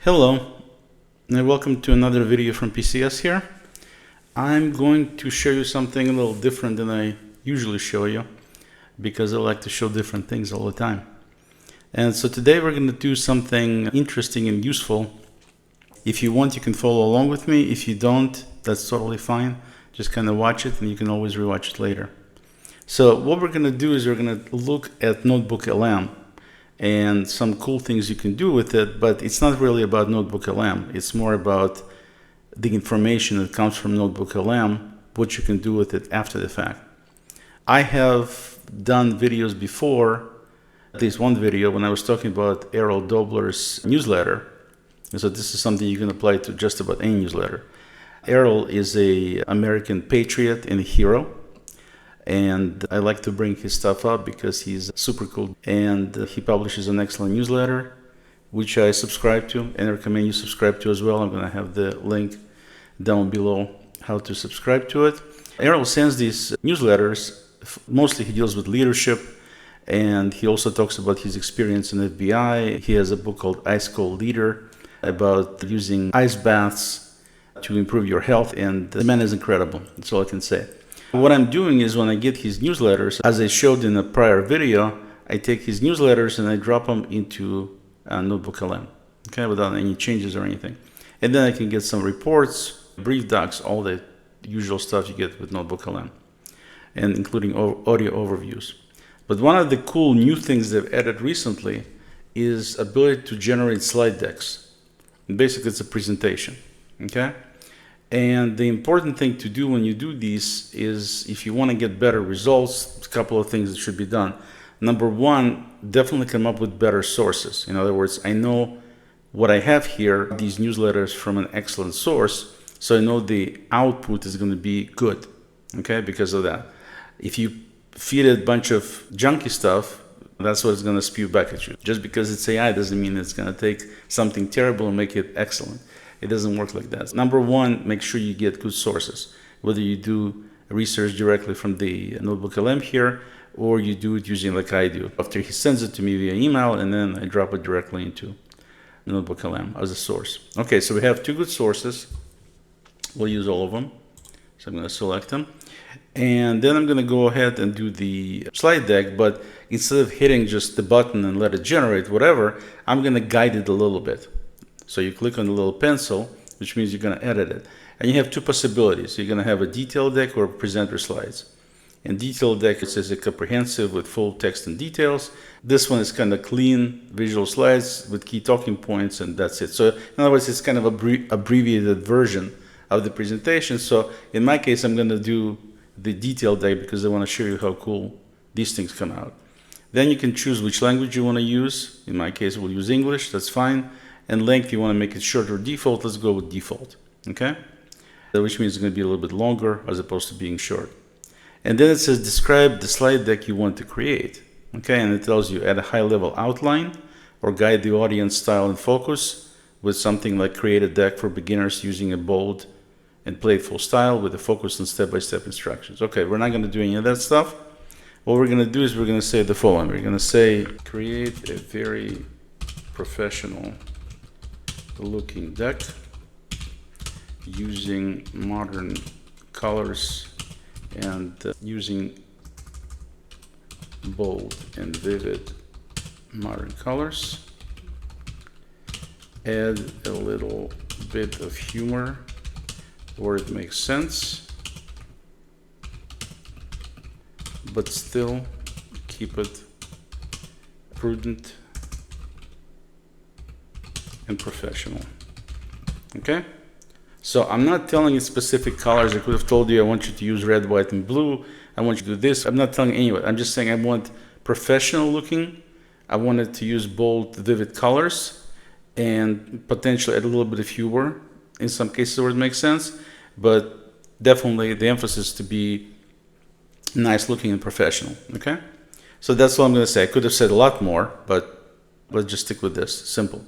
Hello, and welcome to another video from PCS here. I'm going to show you something a little different than I usually show you because I like to show different things all the time. And so today we're going to do something interesting and useful. If you want, you can follow along with me. If you don't, that's totally fine. Just kind of watch it and you can always rewatch it later. So what we're going to do is we're going to look at NotebookLM and some cool things you can do with it, but it's not really about NotebookLM. It's more about the information that comes from NotebookLM, what you can do with it after the fact. I have done videos before, at least one video when I was talking about Errol Doebler's newsletter. And so this is something you can apply to just about any newsletter. Errol is an American patriot and a hero. And I like to bring his stuff up because he's super cool. And he publishes an excellent newsletter, which I subscribe to and recommend you subscribe to as well. I'm going to have the link down below how to subscribe to it. Errol sends these newsletters. Mostly he deals with leadership, and he also talks about his experience in FBI. He has a book called Ice Cold Leader about using ice baths to improve your health. And the man is incredible. That's all I can say. What I'm doing is when I get his newsletters, as I showed in a prior video, I take his newsletters and I drop them into NotebookLM, okay, without any changes or anything. And then I can get some reports, brief docs, all the usual stuff you get with NotebookLM, and including audio overviews. But one of the cool new things they've added recently is ability to generate slide decks. And basically, it's a presentation, okay? And the important thing to do when you do these is, if you want to get better results, a couple of things that should be done. Number one, definitely come up with better sources. In other words, I know what I have here, these newsletters from an excellent source, so I know the output is going to be good, okay, because of that. If you feed it a bunch of junky stuff, that's what it's going to spew back at you. Just because it's AI doesn't mean it's going to take something terrible and make it excellent. It doesn't work like that. Number one, make sure you get good sources, whether you do research directly from the NotebookLM here, or you do it using like I do. After he sends it to me via email, and then I drop it directly into NotebookLM as a source. Okay, so we have two good sources. We'll use all of them. So I'm going to select them. And then I'm going to go ahead and do the slide deck, but instead of hitting just the button and let it generate whatever, I'm going to guide it a little bit. So you click on the little pencil, which means you're going to edit it. And you have two possibilities. You're going to have a detailed deck or presenter slides. In detailed deck, it says a comprehensive with full text and details. This one is kind of clean visual slides with key talking points, and that's it. So in other words, it's kind of abbreviated version of the presentation. So in my case, I'm going to do the detailed deck because I want to show you how cool these things come out. Then you can choose which language you want to use. In my case, we'll use English. That's fine. And length, you want to make it short or default, let's go with default, okay? Which means it's going to be a little bit longer as opposed to being short. And then it says describe the slide deck you want to create, okay? And it tells you add a high-level outline or guide the audience style and focus with something like create a deck for beginners using a bold and playful style with a focus on step-by-step instructions. Okay, we're not going to do any of that stuff. What we're going to do is we're going to say the following. We're going to say create a very professional looking deck using modern colors and using bold and vivid modern colors. Add a little bit of humor where it makes sense, but still keep it prudent and professional. Okay, so I'm not telling you specific colors. I could have told you I want you to use red, white, and blue. I want you to do this. I'm not telling you anyway. I'm just saying I want professional looking. I wanted to use bold, vivid colors and potentially add a little bit of humor in some cases where it makes sense, but definitely the emphasis to be nice looking and professional. Okay, so that's what I'm going to say. I could have said a lot more, but let's just stick with this. Simple.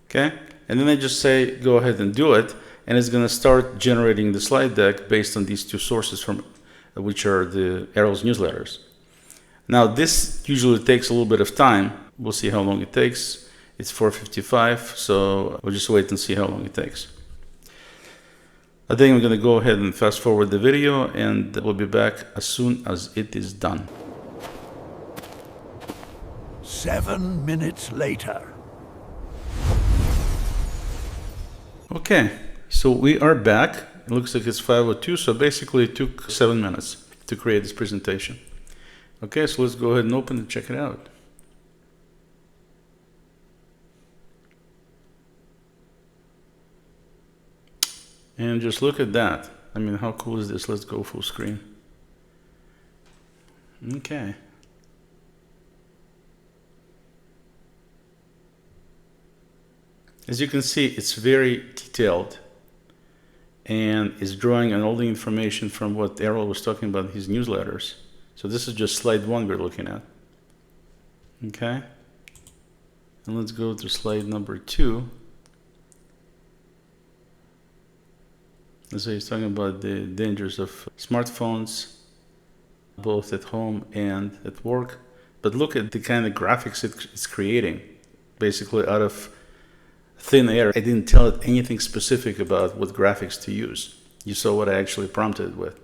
Okay, and then I just say go ahead and do it, and it's going to start generating the slide deck based on these two sources from which are the Errol's newsletters. Now this usually takes a little bit of time. We'll see how long it takes. It's 4:55, so we'll just wait and see how long it takes. I think I'm going to go ahead and fast forward the video, and we'll be back as soon as it is done. 7 minutes later. Okay, so we are back. It looks like it's 5:02, so basically it took 7 minutes to create this presentation. Okay, so let's go ahead and open and check it out. And just look at that. I mean, how cool is this? Let's go full screen. Okay. As you can see, it's very detailed and is drawing on all the information from what Errol was talking about in his newsletters. So this is just slide 1 we're looking at. Okay. And let's go to slide number 2. So he's talking about the dangers of smartphones, both at home and at work. But look at the kind of graphics it's creating, basically out of thin air. I didn't tell it anything specific about what graphics to use. You saw what I actually prompted it with.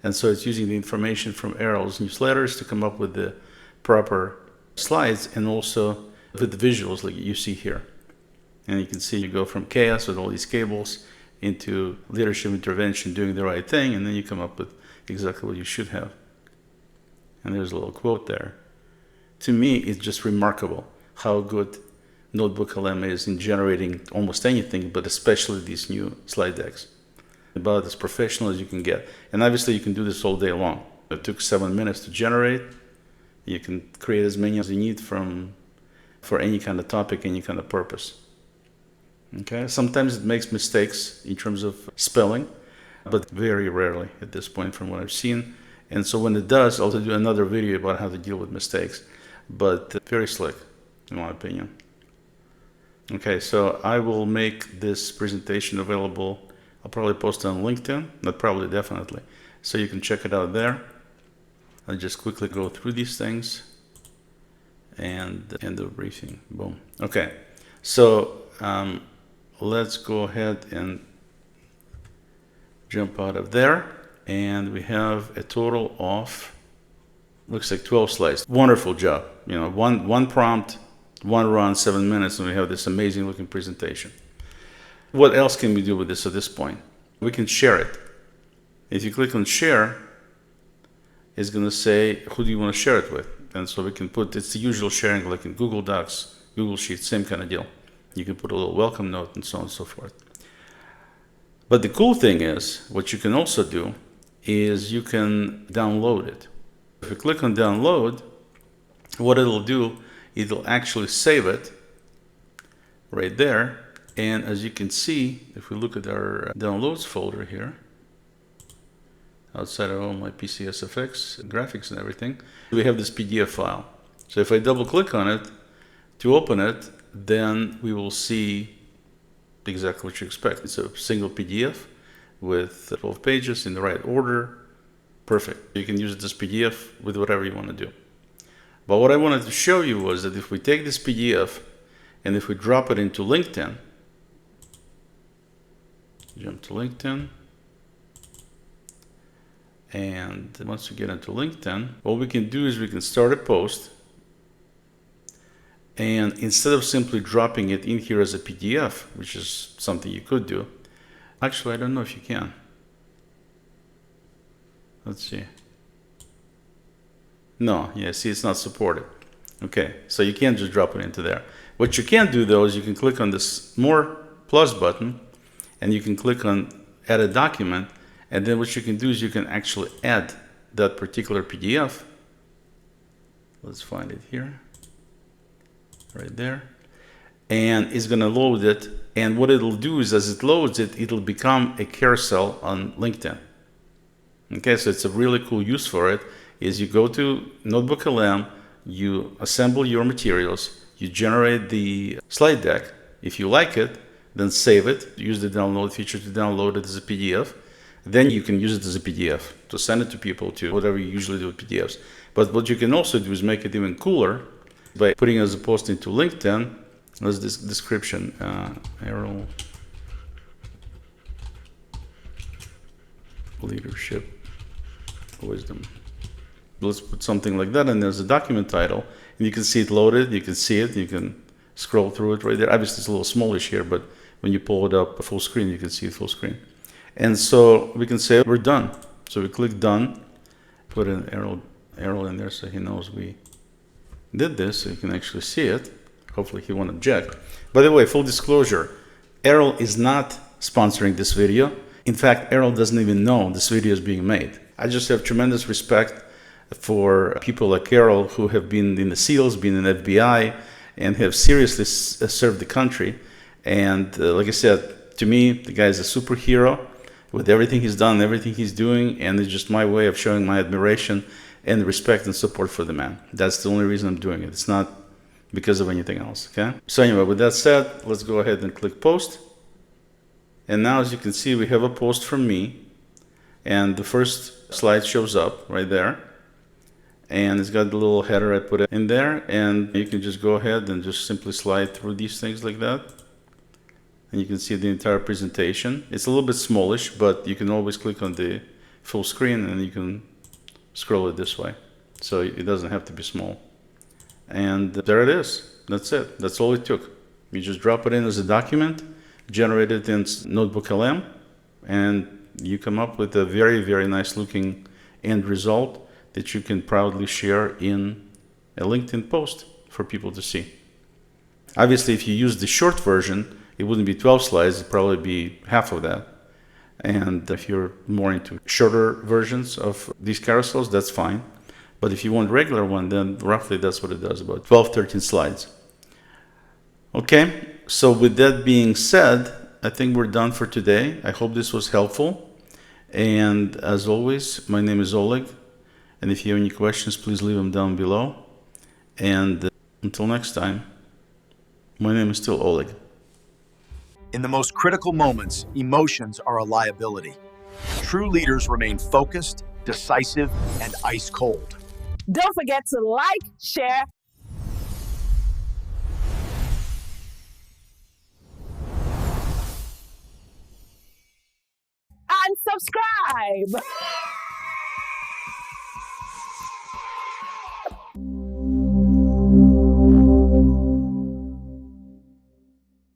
And so it's using the information from Errol's newsletters to come up with the proper slides and also with the visuals like you see here. And you can see you go from chaos with all these cables into leadership intervention, doing the right thing, and then you come up with exactly what you should have. And there's a little quote there. To me, it's just remarkable how good NotebookLM is in generating almost anything, but especially these new slide decks. About as professional as you can get. And obviously you can do this all day long. It took 7 minutes to generate. You can create as many as you need for any kind of topic, any kind of purpose. Okay, sometimes it makes mistakes in terms of spelling, but very rarely at this point from what I've seen. And so when it does, I'll do another video about how to deal with mistakes, but very slick in my opinion. Okay, so I will make this presentation available. I'll probably post it on LinkedIn, not probably, definitely. So you can check it out there. I'll just quickly go through these things and end the briefing. Boom. Okay, so let's go ahead and jump out of there. And we have a total of, looks like 12 slides. Wonderful job. You know, one prompt, one run, 7 minutes, and we have this amazing looking presentation. What else can we do with this at this point? We can share it. If you click on share, it's going to say, who do you want to share it with? And so we can put, it's the usual sharing like in Google Docs, Google Sheets, same kind of deal. You can put a little welcome note and so on and so forth. But the cool thing is, what you can also do is you can download it. If you click on download, what it'll do, it'll actually save it right there. And as you can see, if we look at our downloads folder here, outside of all my PCSFX graphics and everything, we have this PDF file. So if I double click on it to open it, then we will see exactly what you expect. It's a single PDF with 12 pages in the right order. Perfect. You can use this PDF with whatever you want to do. But what I wanted to show you was that if we take this PDF and if we drop it into LinkedIn, jump to LinkedIn, and once we get into LinkedIn, what we can do is we can start a post, and instead of simply dropping it in here as a PDF, which is something you could do, actually I don't know if you can. Let's see. No, yeah, see, it's not supported. Okay, so you can't just drop it into there. What you can do though is you can click on this more plus button, and you can click on add a document, and then what you can do is you can actually add that particular PDF. Let's find it here, right there, and it's going to load it. And what it'll do is as it loads it, it'll become a carousel on LinkedIn. Okay, so it's a really cool use for it is you go to NotebookLM, you assemble your materials, you generate the slide deck. If you like it, then save it, use the download feature to download it as a PDF. Then you can use it as a PDF to send it to people, to whatever you usually do with PDFs. But what you can also do is make it even cooler by putting it as a post into LinkedIn, What's this description? Errol leadership wisdom. Let's put something like that, and there's a document title, and you can see it loaded. You can see it. You can scroll through it right there. Obviously, it's a little smallish here, but when you pull it up full screen, you can see it full screen. And so we can say we're done. So we click done. Put an Errol in there so he knows we did this, so you can actually see it. Hopefully he won't object. By the way, full disclosure, Errol is not sponsoring this video. In fact, Errol doesn't even know this video is being made. I just have tremendous respect for people like Errol who have been in the SEALs, been in FBI, and have seriously served the country. And like I said, to me, the guy is a superhero with everything he's done, everything he's doing, and it's just my way of showing my admiration and respect and support for the man. That's the only reason I'm doing it. It's not because of anything else, okay? So anyway, with that said, let's go ahead and click post. And now, as you can see, we have a post from me, and the first slide shows up right there. And it's got the little header I put in there, and you can just go ahead and just simply slide through these things like that. And you can see the entire presentation. It's a little bit smallish, but you can always click on the full screen and you can scroll it this way. So it doesn't have to be small. And there it is. That's it. That's all it took. You just drop it in as a document, generate it in NotebookLM, and you come up with a very, very nice looking end result that you can proudly share in a LinkedIn post for people to see. Obviously, if you use the short version, it wouldn't be 12 slides, it'd probably be half of that. And if you're more into shorter versions of these carousels, that's fine. But if you want regular one, then roughly that's what it does, about 12, 13 slides. Okay, so with that being said, I think we're done for today. I hope this was helpful. And as always, my name is Oleg. And if you have any questions, please leave them down below. And until next time, my name is still Oleg. In the most critical moments, emotions are a liability. True leaders remain focused, decisive, and ice cold. Don't forget to like, share, and subscribe.